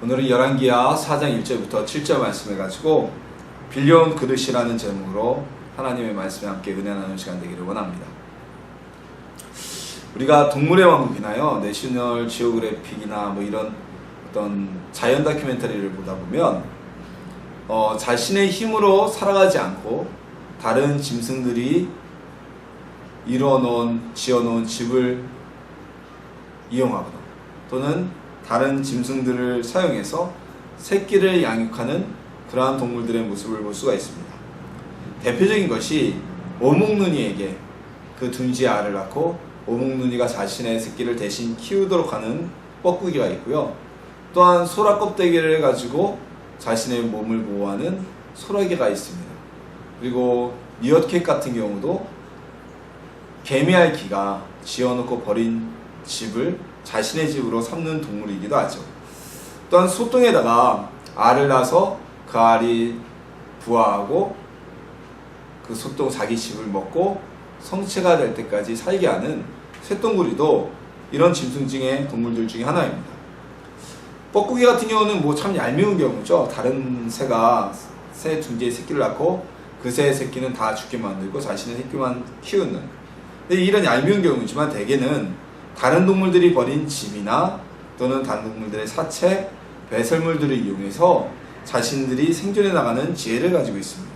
오늘은 열왕기하 4장 1절부터 7절 말씀을 가지고 빌려온 그릇이라는 제목으로 하나님의 말씀에 함께 은혜 나누는 시간 되기를 원합니다. 우리가 동물의 왕국이나요, 내셔널 지오그래픽이나 이런 어떤 자연 다큐멘터리를 보다 보면 자신의 힘으로 살아가지 않고 다른 짐승들이 지어놓은 집을 이용하거나 또는 다른 짐승들을 사용해서 새끼를 양육하는 그러한 동물들의 모습을 볼 수가 있습니다. 대표적인 것이 오목눈이에게 그 둥지에 알을 낳고 오목눈이가 자신의 새끼를 대신 키우도록 하는 뻐꾸기가 있고요. 또한 소라 껍데기를 가지고 자신의 몸을 보호하는 소라게가 있습니다. 그리고 미어캣 같은 경우도 개미알기가 지어놓고 버린 집을 자신의 집으로 삼는 동물이기도 하죠. 또한 소똥에다가 알을 낳아서 그 알이 부화하고 그 소똥 자기 집을 먹고 성체가 될 때까지 살게 하는 쇠똥구리도 이런 짐승 중의 동물들 중에 하나입니다. 뻐꾸기 같은 경우는 참 얄미운 경우죠. 다른 새가 새 둥지에 새끼를 낳고 그 새의 새끼는 다 죽게 만들고 자신의 새끼만 키우는, 근데 이런 얄미운 경우지만 대개는 다른 동물들이 버린 집이나 또는 다른 동물들의 사체, 배설물들을 이용해서 자신들이 생존해 나가는 지혜를 가지고 있습니다.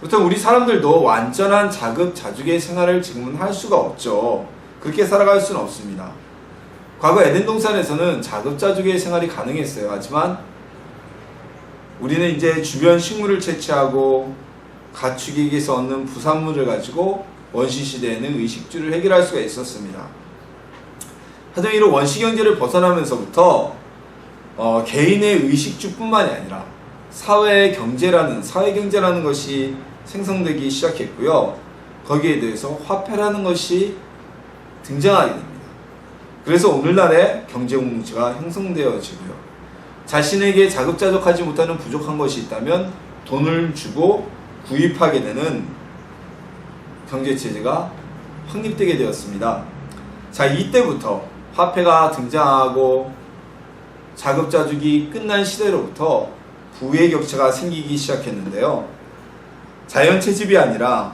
그렇다면 우리 사람들도 완전한 자급자족의 생활을 지금은 할 수가 없죠. 그렇게 살아갈 수는 없습니다. 과거 에덴 동산에서는 자급자족의 생활이 가능했어요. 하지만 우리는 이제 주변 식물을 채취하고 가축에게서 얻는 부산물을 가지고 원시시대에는 의식주를 해결할 수가 있었습니다. 하지만 이런 원시경제를 벗어나면서부터 개인의 의식주뿐만이 아니라 사회경제라는 것이 생성되기 시작했고요. 거기에 대해서 화폐라는 것이 등장하게 됩니다. 그래서 오늘날의 경제공동체가 형성되어지고요. 자신에게 자급자족하지 못하는 부족한 것이 있다면 돈을 주고 구입하게 되는 경제체제가 확립되게 되었습니다. 자, 이때부터 화폐가 등장하고 자급자족이 끝난 시대로부터 부의 격차가 생기기 시작했는데요. 자연 채집이 아니라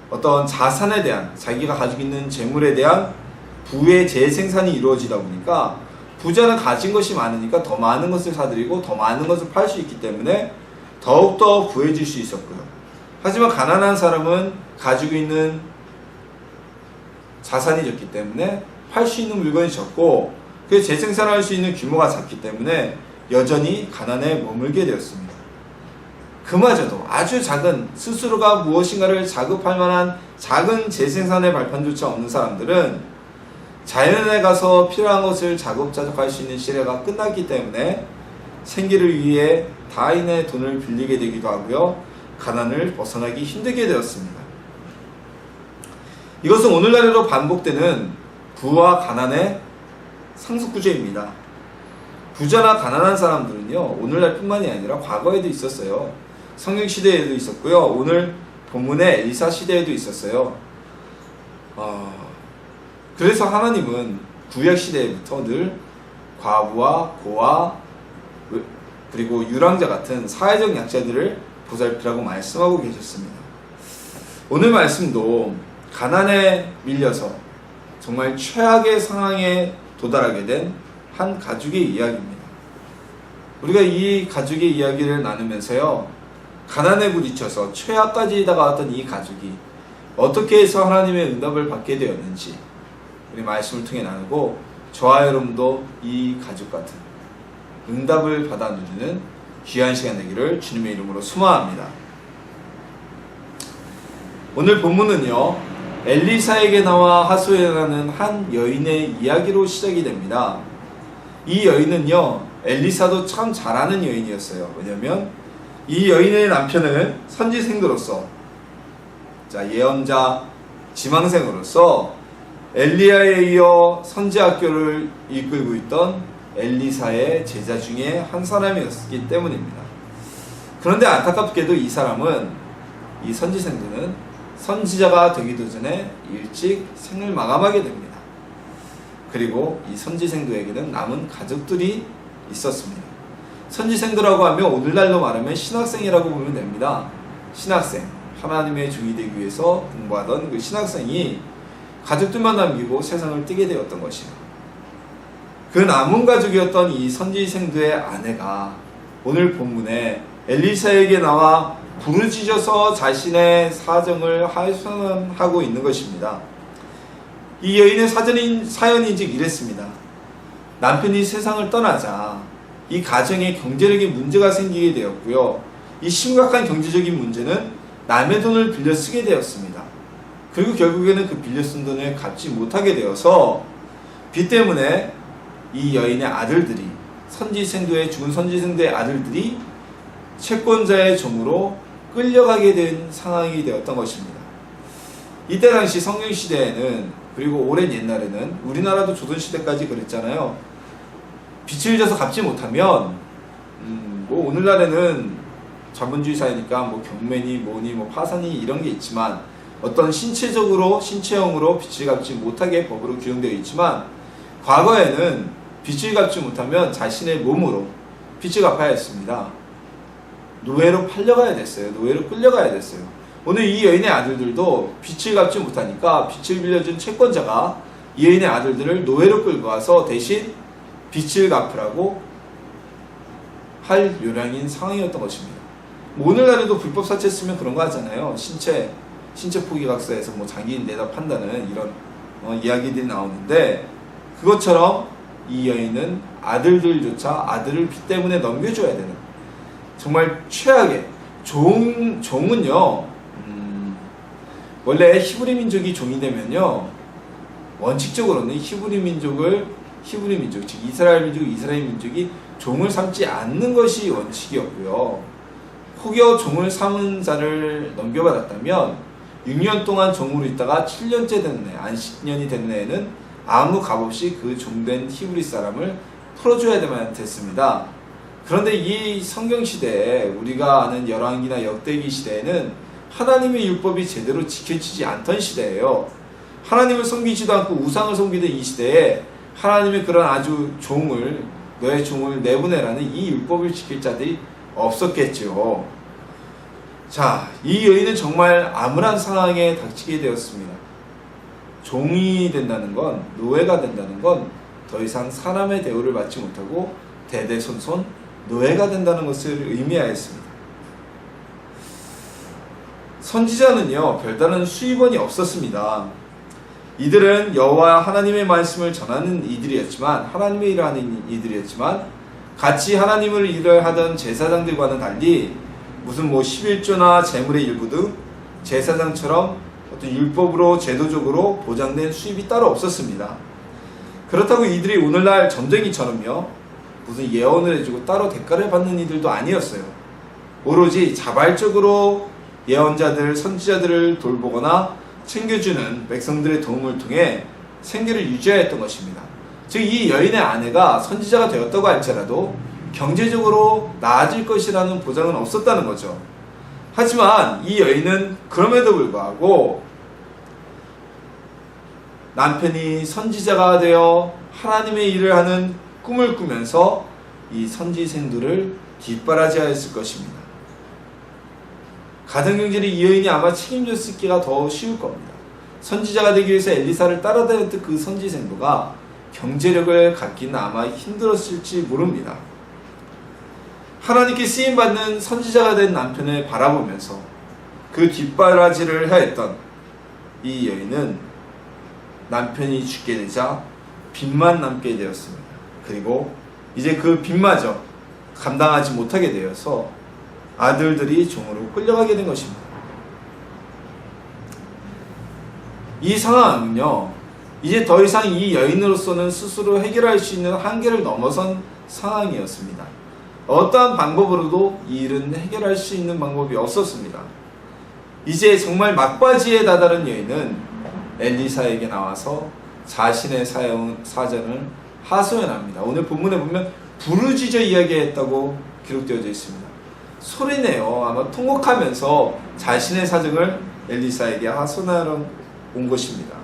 어떤 자산에 대한, 자기가 가지고 있는 재물에 대한 부의 재생산이 이루어지다 보니까 부자는 가진 것이 많으니까 더 많은 것을 사들이고 더 많은 것을 팔 수 있기 때문에 더욱더 부해질 수 있었고요. 하지만 가난한 사람은 가지고 있는 자산이 적기 때문에 팔 수 있는 물건이 적고 그 재생산할 수 있는 규모가 작기 때문에 여전히 가난에 머물게 되었습니다. 그마저도 아주 작은, 스스로가 무엇인가를 자급할 만한 작은 재생산의 발판조차 없는 사람들은 자연에 가서 필요한 것을 자급자족할 수 있는 시대가 끝났기 때문에 생계를 위해 타인의 돈을 빌리게 되기도 하고요. 가난을 벗어나기 힘들게 되었습니다. 이것은 오늘날에도 반복되는 부와 가난의 상습구조입니다. 부자나 가난한 사람들은요, 오늘날 뿐만이 아니라 과거에도 있었어요. 성경시대에도 있었고요. 오늘 본문의 엘리사 시대에도 있었어요. 그래서 하나님은 구약시대부터 늘 과부와 고아 그리고 유랑자 같은 사회적 약자들을 보살피라고 말씀하고 계셨습니다. 오늘 말씀도 가난에 밀려서 정말 최악의 상황에 도달하게 된 한 가족의 이야기입니다. 우리가 이 가족의 이야기를 나누면서요, 가난에 부딪혀서 최악까지 다가왔던 이 가족이 어떻게 해서 하나님의 응답을 받게 되었는지 우리 말씀을 통해 나누고, 저와 여러분도 이 가족 같은 응답을 받아 누리는 귀한 시간 되기를 주님의 이름으로 소망합니다. 오늘 본문은요, 엘리사에게 나와 하소연하는 한 여인의 이야기로 시작이 됩니다. 이 여인은요, 엘리사도 참 잘하는 여인이었어요. 왜냐하면 이 여인의 남편은 선지생으로서, 예언자, 지망생으로서 엘리야에 이어 선지학교를 이끌고 있던 엘리사의 제자 중에 한 사람이었기 때문입니다. 그런데 안타깝게도 이 사람은, 이 선지생들은 선지자가 되기도 전에 일찍 생을 마감하게 됩니다. 그리고 이 선지생도에게는 남은 가족들이 있었습니다. 선지생도라고 하면 오늘날로 말하면 신학생이라고 보면 됩니다. 신학생, 하나님의 종이 되기 위해서 공부하던 그 신학생이 가족들만 남기고 세상을 뜨게 되었던 것이요. 그 남은 가족이었던 이 선지생도의 아내가 오늘 본문에 엘리사에게 나와 부르짖어서 자신의 사정을 하소연하고 있는 것입니다. 이 여인의 사연인즉 이랬습니다. 남편이 세상을 떠나자 이 가정에 경제력의 문제가 생기게 되었고요. 이 심각한 경제적인 문제는 남의 돈을 빌려 쓰게 되었습니다. 그리고 결국에는 그 빌려 쓴 돈을 갚지 못하게 되어서 빚 때문에 이 여인의 아들들이 죽은 선지생도의 아들들이 채권자의 종으로 끌려가게 된 상황이 되었던 것입니다. 이때 당시 성경시대에는, 그리고 오랜 옛날에는, 우리나라도 조선시대까지 그랬잖아요. 빚을 져서 갚지 못하면 뭐 오늘날에는 자본주의 사회니까 뭐 경매니 뭐니 뭐 파산이 이런 게 있지만 어떤 신체형으로 빚을 갚지 못하게 법으로 규정되어 있지만, 과거에는 빚을 갚지 못하면 자신의 몸으로 빚을 갚아야 했습니다. 노예로 팔려가야 됐어요. 노예로 끌려가야 됐어요. 오늘 이 여인의 아들들도 빚을 갚지 못하니까 빚을 빌려준 채권자가 이 여인의 아들들을 노예로 끌고 와서 대신 빚을 갚으라고 할 요량인 상황이었던 것입니다. 뭐 오늘날에도 불법 사채 쓰면 그런 거 하잖아요. 신체 포기각서에서 뭐 장기인 내다 판다는 이런 이야기들이 나오는데, 그것처럼 이 여인은 아들들조차 아들을 빚 때문에 넘겨줘야 되는, 정말 최악의 종은요, 원래 히브리 민족이 종이 되면요, 원칙적으로는 히브리 민족, 즉 이스라엘 민족이 종을 삼지 않는 것이 원칙이었고요. 혹여 종을 삼은 자를 넘겨받았다면 6년 동안 종으로 있다가 7년째 되는 해, 안식년이 되는 해에는 아무 값 없이 그 종된 히브리 사람을 풀어줘야 됐습니다. 그런데 이 성경시대에, 우리가 아는 열왕기나 역대기 시대에는 하나님의 율법이 제대로 지켜지지 않던 시대예요. 하나님을 섬기지도 않고 우상을 섬기던 이 시대에 하나님의 그런 아주 너의 종을 내보내라는 이 율법을 지킬 자들이 없었겠죠. 자, 이 여인은 정말 암울한 상황에 닥치게 되었습니다. 종이 된다는 건, 노예가 된다는 건 더 이상 사람의 대우를 받지 못하고 대대손손 노예가 된다는 것을 의미하였습니다. 선지자는요, 별다른 수입원이 없었습니다. 이들은 여호와 하나님의 말씀을 전하는 이들이었지만, 하나님의 일을 하는 이들이었지만, 같이 하나님을 일을 하던 제사장들과는 달리 무슨 11조나 재물의 일부 등 제사장처럼 어떤 율법으로 제도적으로 보장된 수입이 따로 없었습니다. 그렇다고 이들이 오늘날 점쟁이처럼요, 무슨 예언을 해주고 따로 대가를 받는 이들도 아니었어요. 오로지 자발적으로 예언자들, 선지자들을 돌보거나 챙겨주는 백성들의 도움을 통해 생계를 유지하였던 것입니다. 즉, 이 여인의 아내가 선지자가 되었다고 할지라도 경제적으로 나아질 것이라는 보장은 없었다는 거죠. 하지만 이 여인은 그럼에도 불구하고 남편이 선지자가 되어 하나님의 일을 하는 꿈을 꾸면서 이 선지생도를 뒷바라지하였을 것입니다. 가정경제를 이 여인이 아마 책임졌기가 더 쉬울 겁니다. 선지자가 되기 위해서 엘리사를 따라다녔던 그 선지생도가 경제력을 갖기는 아마 힘들었을지 모릅니다. 하나님께 쓰임받는 선지자가 된 남편을 바라보면서 그 뒷바라지를 하였던 이 여인은 남편이 죽게 되자 빚만 남게 되었습니다. 그리고 이제 그 빚마저 감당하지 못하게 되어서 아들들이 종으로 끌려가게 된 것입니다. 이 상황은요, 이제 더 이상 이 여인으로서는 스스로 해결할 수 있는 한계를 넘어선 상황이었습니다. 어떠한 방법으로도 이 일은 해결할 수 있는 방법이 없었습니다. 이제 정말 막바지에 다다른 여인은 엘리사에게 나와서 자신의 사정을 하소연합니다. 오늘 본문에 보면 부르짖어 이야기했다고 기록되어져 있습니다. 소리내요. 아마 통곡하면서 자신의 사정을 엘리사에게 하소연하러 온 것입니다.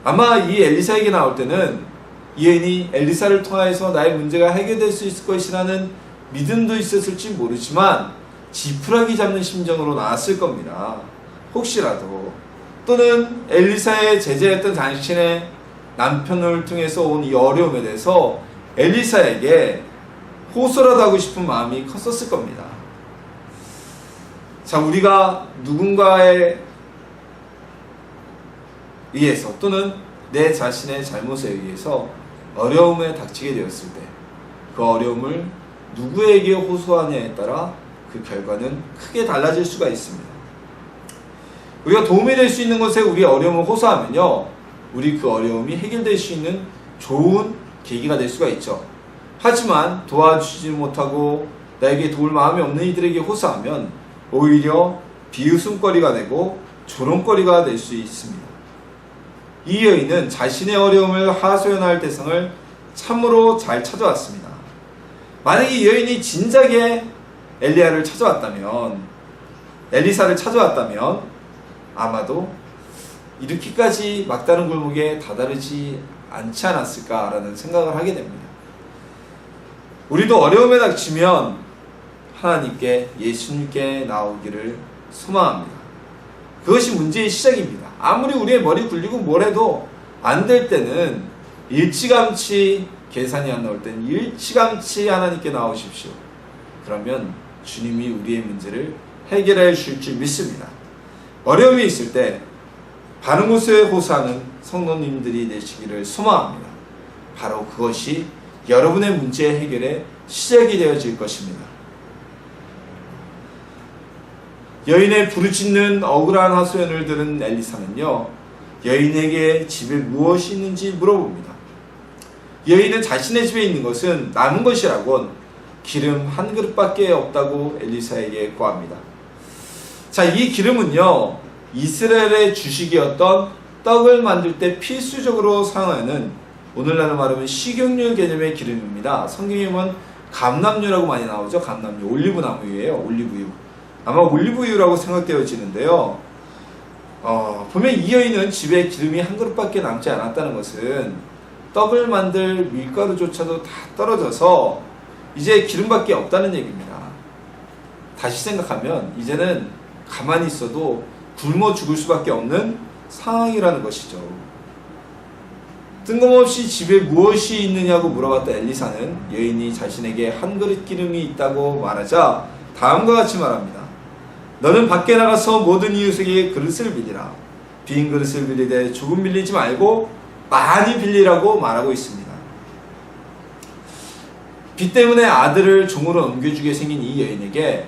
아마 이 엘리사에게 나올 때는 이 여인이 엘리사를 통하여서 나의 문제가 해결될 수 있을 것이라는 믿음도 있었을지 모르지만 지푸라기 잡는 심정으로 나왔을 겁니다. 혹시라도. 또는 엘리사의 제자였던 당신의 남편을 통해서 온 이 어려움에 대해서 엘리사에게 호소라도 하고 싶은 마음이 컸었을 겁니다. 자, 우리가 누군가에 의해서 또는 내 자신의 잘못에 의해서 어려움에 닥치게 되었을 때 그 어려움을 누구에게 호소하냐에 따라 그 결과는 크게 달라질 수가 있습니다. 우리가 도움이 될 수 있는 것에 우리의 어려움을 호소하면요, 우리 그 어려움이 해결될 수 있는 좋은 계기가 될 수가 있죠. 하지만 도와주지 못하고 나에게 도울 마음이 없는 이들에게 호소하면 오히려 비웃음거리가 되고 조롱거리가 될 수 있습니다. 이 여인은 자신의 어려움을 하소연할 대상을 참으로 잘 찾아왔습니다. 만약에 이 여인이 진작에 엘리사를 찾아왔다면 아마도 이렇게까지 막다른 골목에 다다르지 않지 않았을까라는 생각을 하게 됩니다. 우리도 어려움에 닥치면 하나님께, 예수님께 나오기를 소망합니다. 그것이 문제의 시작입니다. 아무리 우리의 머리 굴리고 뭘 해도 안 될 때는 일찌감치, 계산이 안 나올 때는 일찌감치 하나님께 나오십시오. 그러면 주님이 우리의 문제를 해결해 주실 줄 믿습니다. 어려움이 있을 때 바른 곳에 호소하는 성도님들이 되시기를 소망합니다. 바로 그것이 여러분의 문제 해결의 시작이 되어질 것입니다. 여인의 부르짖는 억울한 하소연을 들은 엘리사는요, 여인에게 집에 무엇이 있는지 물어봅니다. 여인은 자신의 집에 있는 것은 남은 것이라곤 기름 한 그릇밖에 없다고 엘리사에게 고합니다. 자, 이 기름은요, 이스라엘의 주식이었던 떡을 만들 때 필수적으로 사용하는, 오늘날로 말하면 식용유 개념의 기름입니다. 성경에 보면 감람유라고 많이 나오죠. 감람유, 올리브나무유예요. 올리브유. 아마 올리브유라고 생각되어지는데요. 보면 이 여인은 집에 기름이 한 그릇밖에 남지 않았다는 것은 떡을 만들 밀가루조차도 다 떨어져서 이제 기름밖에 없다는 얘기입니다. 다시 생각하면 이제는 가만히 있어도 굶어 죽을 수밖에 없는 상황이라는 것이죠. 뜬금없이 집에 무엇이 있느냐고 물어봤다 엘리사는 여인이 자신에게 한 그릇 기름이 있다고 말하자 다음과 같이 말합니다. 너는 밖에 나가서 모든 이웃에게 그릇을 빌리라. 빈 그릇을 빌리되 조금 빌리지 말고 많이 빌리라고 말하고 있습니다. 빚 때문에 아들을 종으로 넘겨주게 생긴 이 여인에게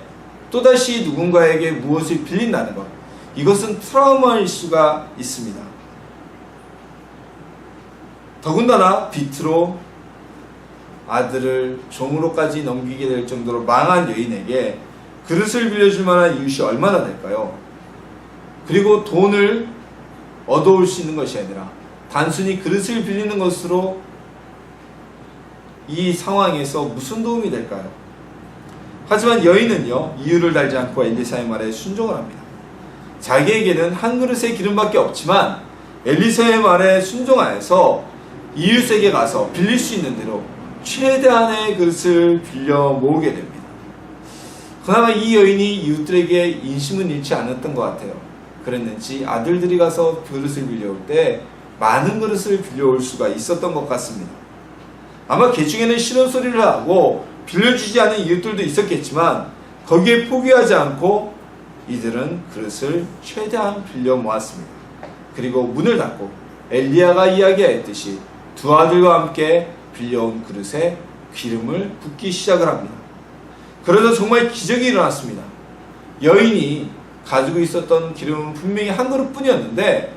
또다시 누군가에게 무엇을 빌린다는 것, 이것은 트라우마일 수가 있습니다. 더군다나 빚으로 아들을 종으로까지 넘기게 될 정도로 망한 여인에게 그릇을 빌려줄 만한 이웃이 얼마나 될까요? 그리고 돈을 얻어올 수 있는 것이 아니라 단순히 그릇을 빌리는 것으로 이 상황에서 무슨 도움이 될까요? 하지만 여인은요, 이유를 달지 않고 엘리사의 말에 순종을 합니다. 자기에게는 한 그릇의 기름밖에 없지만 엘리사의 말에 순종하여서 이웃에게 가서 빌릴 수 있는 대로 최대한의 그릇을 빌려 모으게 됩니다. 그나마 이 여인이 이웃들에게 인심은 잃지 않았던 것 같아요. 그랬는지 아들들이 가서 그릇을 빌려올 때 많은 그릇을 빌려올 수가 있었던 것 같습니다. 아마 그 중에는 싫은 소리를 하고 빌려주지 않은 이웃들도 있었겠지만 거기에 포기하지 않고 이들은 그릇을 최대한 빌려 모았습니다. 그리고 문을 닫고 엘리야가 이야기하였듯이 두 아들과 함께 빌려온 그릇에 기름을 붓기 시작을 합니다. 그래서 정말 기적이 일어났습니다. 여인이 가지고 있었던 기름은 분명히 한 그릇뿐이었는데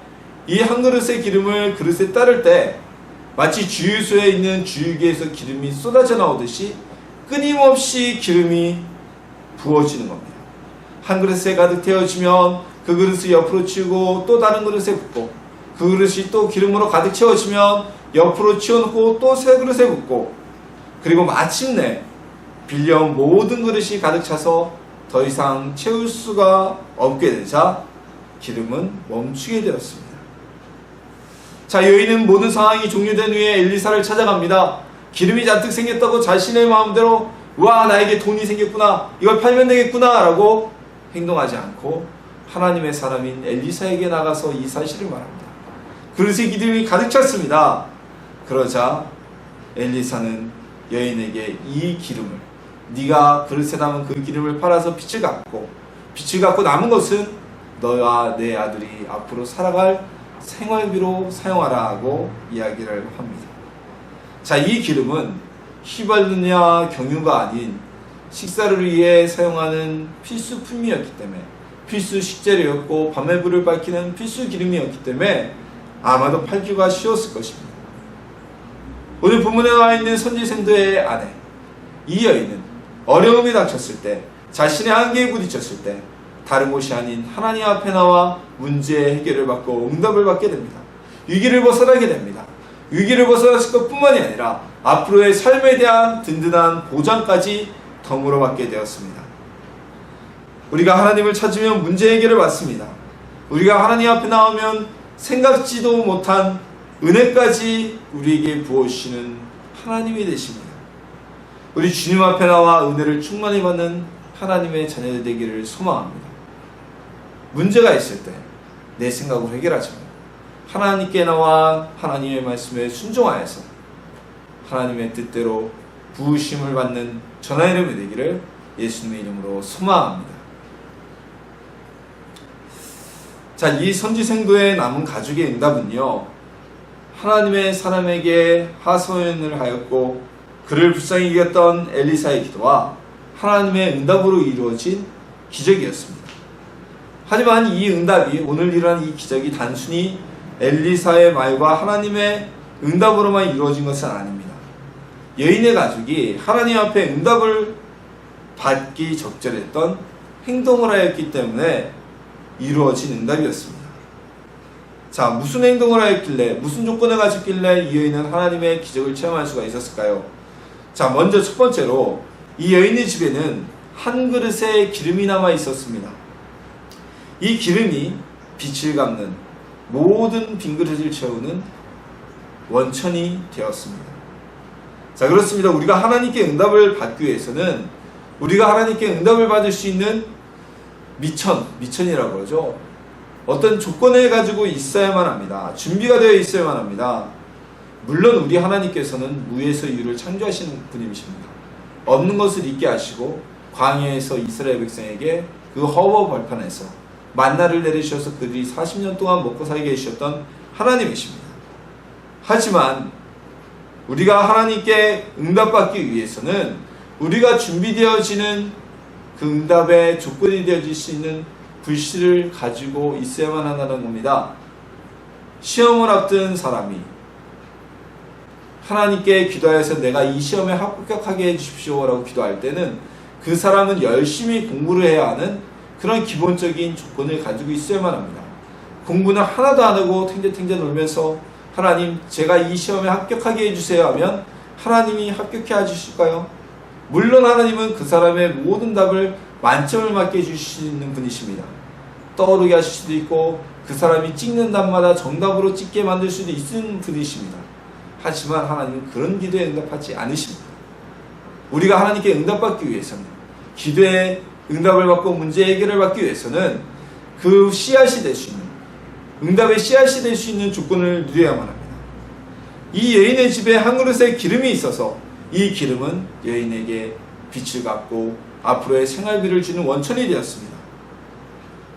이 한 그릇의 기름을 그릇에 따를 때 마치 주유소에 있는 주유기에서 기름이 쏟아져 나오듯이 끊임없이 기름이 부어지는 겁니다. 한 그릇에 가득 태워지면 그 그릇을 옆으로 치우고 또 다른 그릇에 붓고 그 그릇이 또 기름으로 가득 채워지면 옆으로 치워놓고 또 새 그릇에 붓고 그리고 마침내 빌려온 모든 그릇이 가득 차서 더 이상 채울 수가 없게 되자 기름은 멈추게 되었습니다. 자, 여인은 모든 상황이 종료된 후에 엘리사를 찾아갑니다. 기름이 잔뜩 생겼다고 자신의 마음대로 와, 나에게 돈이 생겼구나, 이걸 팔면 되겠구나 라고 행동하지 않고 하나님의 사람인 엘리사에게 나가서 이 사실을 말합니다. 그릇에 기름이 가득 찼습니다. 그러자 엘리사는 여인에게 이 기름을, 네가 그릇에 남은 그 기름을 팔아서 빛을 갖고 남은 것은 너와 내 아들이 앞으로 살아갈 생활비로 사용하라 하고 이야기를 합니다. 자, 이 기름은 휘발유냐 경유가 아닌 식사를 위해 사용하는 필수 품이었기 때문에, 필수 식재료였고 밤에 불을 밝히는 필수 기름이었기 때문에 아마도 팔기가 쉬웠을 것입니다. 오늘 본문에 나와 있는 선지생도의 아내, 이 여인은 어려움이 닥쳤을 때, 자신의 한계에 부딪혔을 때 다른 곳이 아닌 하나님 앞에 나와 문제의 해결을 받고 응답을 받게 됩니다. 위기를 벗어나게 됩니다. 위기를 벗어났을 것뿐만이 아니라 앞으로의 삶에 대한 든든한 보장까지 덤으로 받게 되었습니다. 우리가 하나님을 찾으면 문제 해결을 받습니다. 우리가 하나님 앞에 나오면 생각지도 못한 은혜까지 우리에게 부어주시는 하나님이 되십니다. 우리 주님 앞에 나와 은혜를 충만히 받는 하나님의 자녀들 되기를 소망합니다. 문제가 있을 때 내 생각으로 해결하지 말고 하나님께 나와 하나님의 말씀에 순종하여서 하나님의 뜻대로 부으심을 받는 저나 이름이 되기를 예수님의 이름으로 소망합니다. 자, 이 선지생도의 남은 가족의 응답은요, 하나님의 사람에게 하소연을 하였고 그를 불쌍히 여겼던 엘리사의 기도와 하나님의 응답으로 이루어진 기적이었습니다. 하지만 이 응답이, 오늘 일어난 이 기적이 단순히 엘리사의 말과 하나님의 응답으로만 이루어진 것은 아닙니다. 여인의 가족이 하나님 앞에 응답을 받기 적절했던 행동을 하였기 때문에 이루어진 응답이었습니다. 자, 무슨 행동을 하였길래, 무슨 조건을 가졌길래 이 여인은 하나님의 기적을 체험할 수가 있었을까요? 자, 먼저 첫 번째로 이 여인의 집에는 한 그릇에 기름이 남아 있었습니다. 이 기름이 빛을 갚는 모든 빈 그릇을 채우는 원천이 되었습니다. 자, 그렇습니다. 우리가 하나님께 응답을 받기 위해서는, 우리가 하나님께 응답을 받을 수 있는 미천이라고 그러죠. 어떤 조건을 가지고 있어야만 합니다. 준비가 되어 있어야만 합니다. 물론 우리 하나님께서는 무에서 유를 창조하시는 분이십니다. 없는 것을 있게 하시고 광야에서 이스라엘 백성에게 그 허버 벌판에서 만나를 내리셔서 그들이 40년 동안 먹고 살게 해주셨던 하나님이십니다. 하지만 우리가 하나님께 응답받기 위해서는 우리가 준비되어지는 그 응답의 조건이 되어질 수 있는 불씨를 가지고 있어야만 한다는 겁니다. 시험을 앞둔 사람이 하나님께 기도하여서 내가 이 시험에 합격하게 해주십시오 라고 기도할 때는 그 사람은 열심히 공부를 해야 하는 그런 기본적인 조건을 가지고 있어야만 합니다. 공부는 하나도 안 하고 탱자탱자 놀면서 하나님 제가 이 시험에 합격하게 해주세요 하면 하나님이 합격해 주실까요? 물론 하나님은 그 사람의 모든 답을 만점을 맞게 해주시는 분이십니다. 떠오르게 하실 수도 있고 그 사람이 찍는 답마다 정답으로 찍게 만들 수도 있는 분이십니다. 하지만 하나님은 그런 기도에 응답하지 않으십니다. 우리가 하나님께 응답받기 위해서는, 기도에 응답을 받고 문제 해결을 받기 위해서는 그 씨앗이 될 수 있는, 응답의 씨앗이 될 수 있는 조건을 누려야만 합니다. 이 여인의 집에 한 그릇에 기름이 있어서 이 기름은 여인에게 빛을 갖고 앞으로의 생활비를 주는 원천이 되었습니다.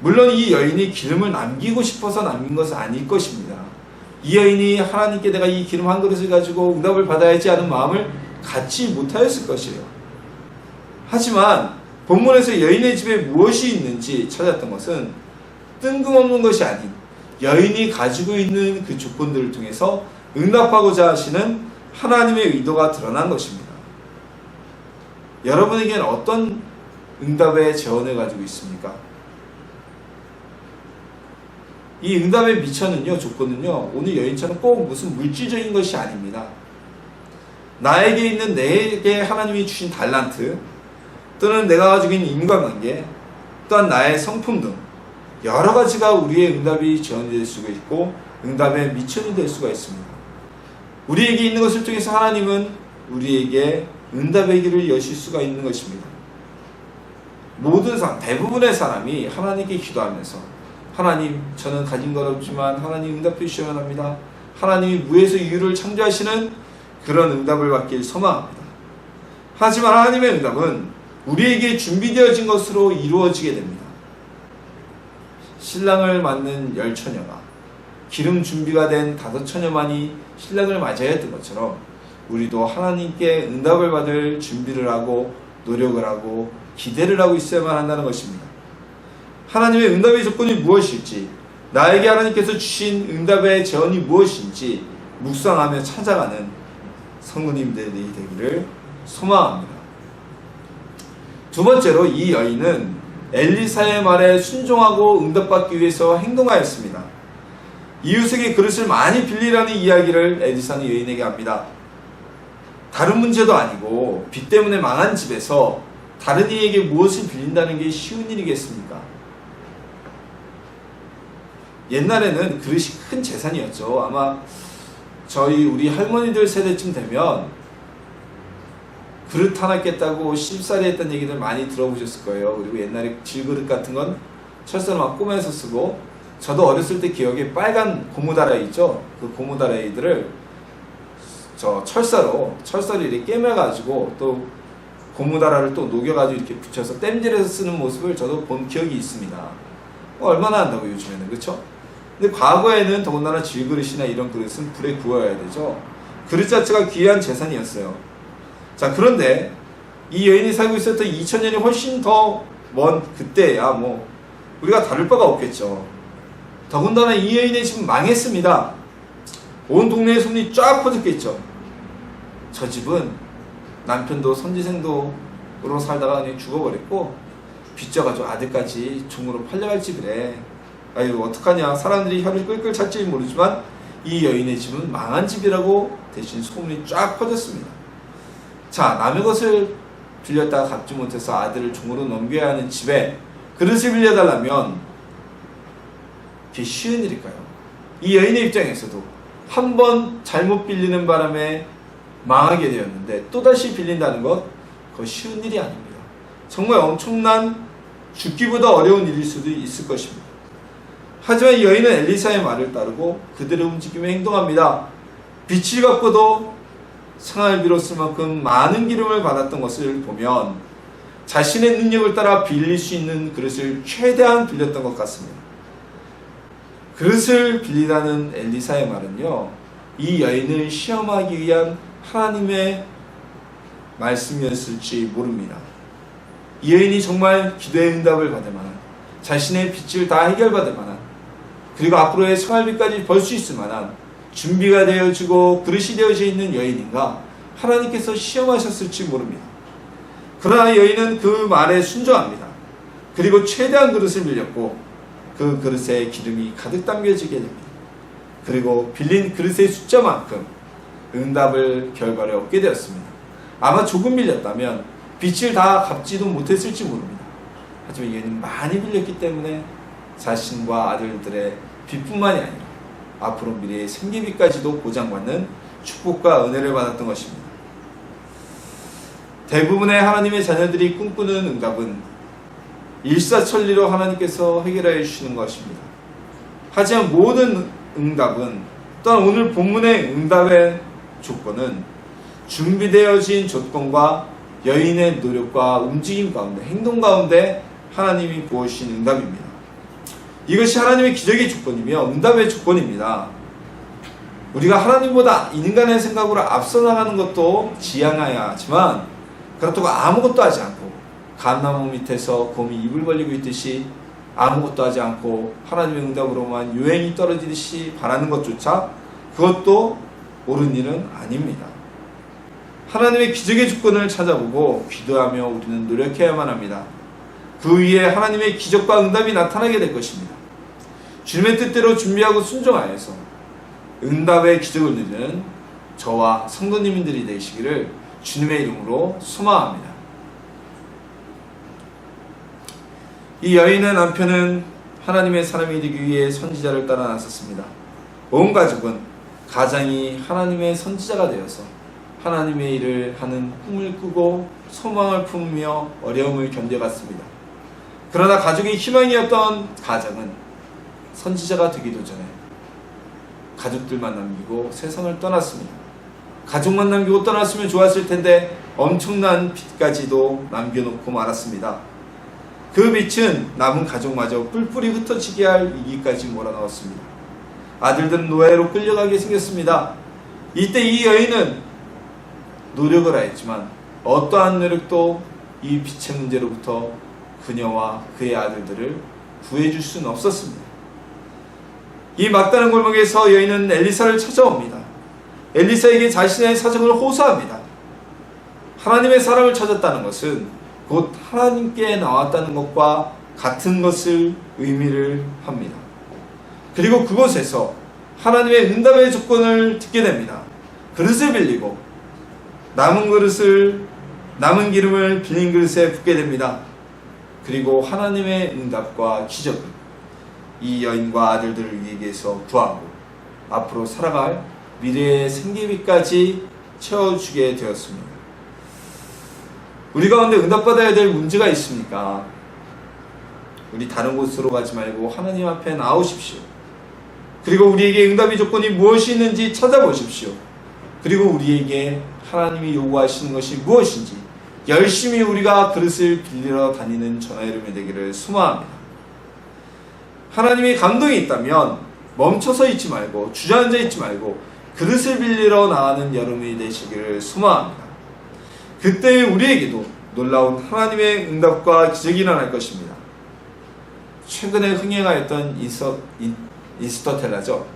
물론 이 여인이 기름을 남기고 싶어서 남긴 것은 아닐 것입니다. 이 여인이 하나님께 내가 이 기름 한 그릇을 가지고 응답을 받아야지 하는 마음을 갖지 못하였을 것이에요. 하지만 본문에서 여인의 집에 무엇이 있는지 찾았던 것은 뜬금없는 것이 아닌 여인이 가지고 있는 그 조건들을 통해서 응답하고자 하시는 하나님의 의도가 드러난 것입니다. 여러분에게는 어떤 응답의 재원을 가지고 있습니까? 이 응답의 미천은요, 조건은요, 오늘 여인처럼 꼭 무슨 물질적인 것이 아닙니다. 나에게 있는, 내게 하나님이 주신 달란트, 또는 내가 가지고 있는 인간관계, 또한 나의 성품 등 여러 가지가 우리의 응답이 지원될 수가 있고 응답의 미천이 될 수가 있습니다. 우리에게 있는 것을 통해서 하나님은 우리에게 응답의 길을 여실 수가 있는 것입니다. 모든 사람, 대부분의 사람이 하나님께 기도하면서 하나님, 저는 가진 것 없지만 하나님 응답해 주셔야 합니다. 하나님이 무에서 유를 창조하시는 그런 응답을 받길 소망합니다. 하지만 하나님의 응답은 우리에게 준비되어진 것으로 이루어지게 됩니다. 신랑을 맞는 10처녀가 기름 준비가 된 5처녀만이 신랑을 맞아야 했던 것처럼 우리도 하나님께 응답을 받을 준비를 하고 노력을 하고 기대를 하고 있어야만 한다는 것입니다. 하나님의 응답의 조건이 무엇일지, 나에게 하나님께서 주신 응답의 재원이 무엇인지 묵상하며 찾아가는 성도님들이 되기를 소망합니다. 두 번째로 이 여인은 엘리사의 말에 순종하고 응답받기 위해서 행동하였습니다. 이웃에게 그릇을 많이 빌리라는 이야기를 엘리사는 여인에게 합니다. 다른 문제도 아니고 빚 때문에 망한 집에서 다른 이에게 무엇을 빌린다는 게 쉬운 일이겠습니까? 옛날에는 그릇이 큰 재산이었죠. 아마 우리 할머니들 세대쯤 되면 그릇 하나 깼다고 씹살이 했던 얘기를 많이 들어보셨을 거예요. 그리고 옛날에 질그릇 같은 건 철사로 막 꼬매서 쓰고, 저도 어렸을 때 기억에 빨간 고무다라이 있죠? 그 고무다라이들을 철사를 이렇게 깨매가지고 또 고무다라를 또 녹여가지고 이렇게 붙여서 땜질해서 쓰는 모습을 저도 본 기억이 있습니다. 얼마나 한다고 요즘에는, 그렇죠? 근데 과거에는 더군다나 질그릇이나 이런 그릇은 불에 구워야 되죠. 그릇 자체가 귀한 재산이었어요. 자, 그런데 이 여인이 살고 있었던 2000년이 훨씬 더 먼 그때야 뭐 우리가 다를 바가 없겠죠. 더군다나 이 여인의 집은 망했습니다. 온 동네에 소문이 쫙 퍼졌겠죠. 저 집은 남편도 선지생도로 살다가 그냥 죽어버렸고 빚져가지고 아들까지 종으로 팔려갈 집이래. 아유, 어떡하냐. 사람들이 혀를 끌끌 찰지 모르지만 이 여인의 집은 망한 집이라고 대신 소문이 쫙 퍼졌습니다. 자, 남의 것을 빌렸다가 갚지 못해서 아들을 종으로 넘겨야 하는 집에 그릇을 빌려달라면 그게 쉬운 일일까요? 이 여인의 입장에서도 한 번 잘못 빌리는 바람에 망하게 되었는데 또다시 빌린다는 것, 그거 쉬운 일이 아닙니다. 정말 엄청난 죽기보다 어려운 일일 수도 있을 것입니다. 하지만 이 여인은 엘리사의 말을 따르고 그들의 움직임에 행동합니다. 빛을 갖고도 상을 빌었을 만큼 많은 기름을 받았던 것을 보면 자신의 능력을 따라 빌릴 수 있는 그릇을 최대한 빌렸던 것 같습니다. 그릇을 빌리라는 엘리사의 말은요, 이 여인을 시험하기 위한 하나님의 말씀이었을지 모릅니다. 이 여인이 정말 기도의 응답을 받을 만한, 자신의 빚을 다 해결받을 만한, 그리고 앞으로의 생활비까지 벌 수 있을 만한 준비가 되어지고 그릇이 되어져 있는 여인인가 하나님께서 시험하셨을지 모릅니다. 그러나 여인은 그 말에 순종합니다. 그리고 최대한 그릇을 빌렸고 그 그릇에 기름이 가득 담겨지게 됩니다. 그리고 빌린 그릇의 숫자만큼 응답을 결과를 얻게 되었습니다. 아마 조금 빌렸다면 빚을 다 갚지도 못했을지 모릅니다. 하지만 여인은 많이 빌렸기 때문에 자신과 아들들의 빚뿐만이 아니라 앞으로 미래의 생계비까지도 보장받는 축복과 은혜를 받았던 것입니다. 대부분의 하나님의 자녀들이 꿈꾸는 응답은 일사천리로 하나님께서 해결해 주시는 것입니다. 하지만 모든 응답은, 또한 오늘 본문의 응답의 조건은 준비되어진 조건과 여인의 노력과 움직임 가운데, 행동 가운데 하나님이 부어주신 응답입니다. 이것이 하나님의 기적의 조건이며 응답의 조건입니다. 우리가 하나님보다 인간의 생각으로 앞서 나가는 것도 지향해야 하지만 그렇다고 아무것도 하지 않고 감나무 밑에서 곰이 입을 벌리고 있듯이 아무것도 하지 않고 하나님의 응답으로만 유행이 떨어지듯이 바라는 것조차 그것도 옳은 일은 아닙니다. 하나님의 기적의 조건을 찾아보고 기도하며 우리는 노력해야만 합니다. 그 위에 하나님의 기적과 응답이 나타나게 될 것입니다. 주님의 뜻대로 준비하고 순종하여서 응답의 기적을 누리는 저와 성도님들이 되시기를 주님의 이름으로 소망합니다. 이 여인의 남편은 하나님의 사람이 되기 위해 선지자를 따라 나섰습니다. 온 가족은 가장이 하나님의 선지자가 되어서 하나님의 일을 하는 꿈을 꾸고 소망을 품으며 어려움을 견뎌갔습니다. 그러나 가족의 희망이었던 가장은 선지자가 되기도 전에 가족들만 남기고 세상을 떠났습니다. 가족만 남기고 떠났으면 좋았을 텐데 엄청난 빚까지도 남겨놓고 말았습니다. 그 빚은 남은 가족마저 뿔뿔이 흩어지게 할 위기까지 몰아넣었습니다. 아들들은 노예로 끌려가게 생겼습니다. 이때 이 여인은 노력을 하였지만 어떠한 노력도 이 빚의 문제로부터 그녀와 그의 아들들을 구해줄 수는 없었습니다. 이 막다른 골목에서 여인은 엘리사를 찾아옵니다. 엘리사에게 자신의 사정을 호소합니다. 하나님의 사람을 찾았다는 것은 곧 하나님께 나왔다는 것과 같은 것을 의미를 합니다. 그리고 그곳에서 하나님의 응답의 조건을 듣게 됩니다. 그릇을 빌리고 남은 기름을 빌린 그릇에 붓게 됩니다. 그리고 하나님의 응답과 기적을 이 여인과 아들들을 위해서 구하고 앞으로 살아갈 미래의 생계비까지 채워주게 되었습니다. 우리 가운데 응답받아야 될 문제가 있습니까? 우리 다른 곳으로 가지 말고 하나님 앞에 나오십시오. 그리고 우리에게 응답의 조건이 무엇이 있는지 찾아보십시오. 그리고 우리에게 하나님이 요구하시는 것이 무엇인지 열심히 우리가 그릇을 빌리러 다니는 전화 이름이 되기를 소망합니다. 하나님의 감동이 있다면 멈춰서 있지 말고 주저앉아 있지 말고 그릇을 빌리러 나가는 여름이 되시기를 소망합니다. 그때 우리에게도 놀라운 하나님의 응답과 기적이 일어날 것입니다. 최근에 흥행하였던 인스터텔라죠.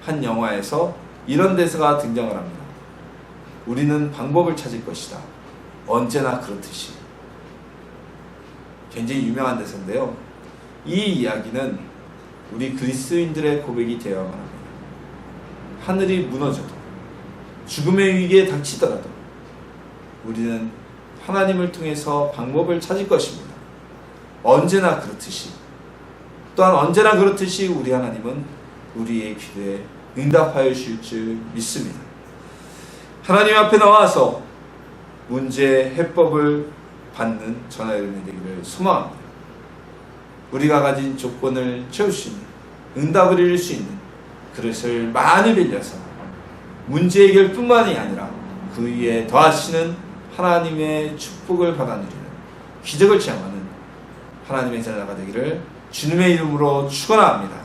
한 영화에서 이런 대사가 등장을 합니다. 우리는 방법을 찾을 것이다. 언제나 그렇듯이. 굉장히 유명한 대사인데요. 이 이야기는 우리 그리스도인들의 고백이 되어야만 합니다. 하늘이 무너져도 죽음의 위기에 닥치더라도 우리는 하나님을 통해서 방법을 찾을 것입니다. 언제나 그렇듯이. 또한 언제나 그렇듯이 우리 하나님은 우리의 기도에 응답하여 주실 줄 믿습니다. 하나님 앞에 나와서 문제의 해법을 받는 전화 이름이 되기를 소망합니다. 우리가 가진 조건을 채울 수 있는, 응답을 이룰 수 있는 그릇을 많이 빌려서 문제 해결뿐만이 아니라 그 위에 더하시는 하나님의 축복을 받아 누리는 기적을 체험하는 하나님의 자녀가 되기를 주님의 이름으로 축원합니다.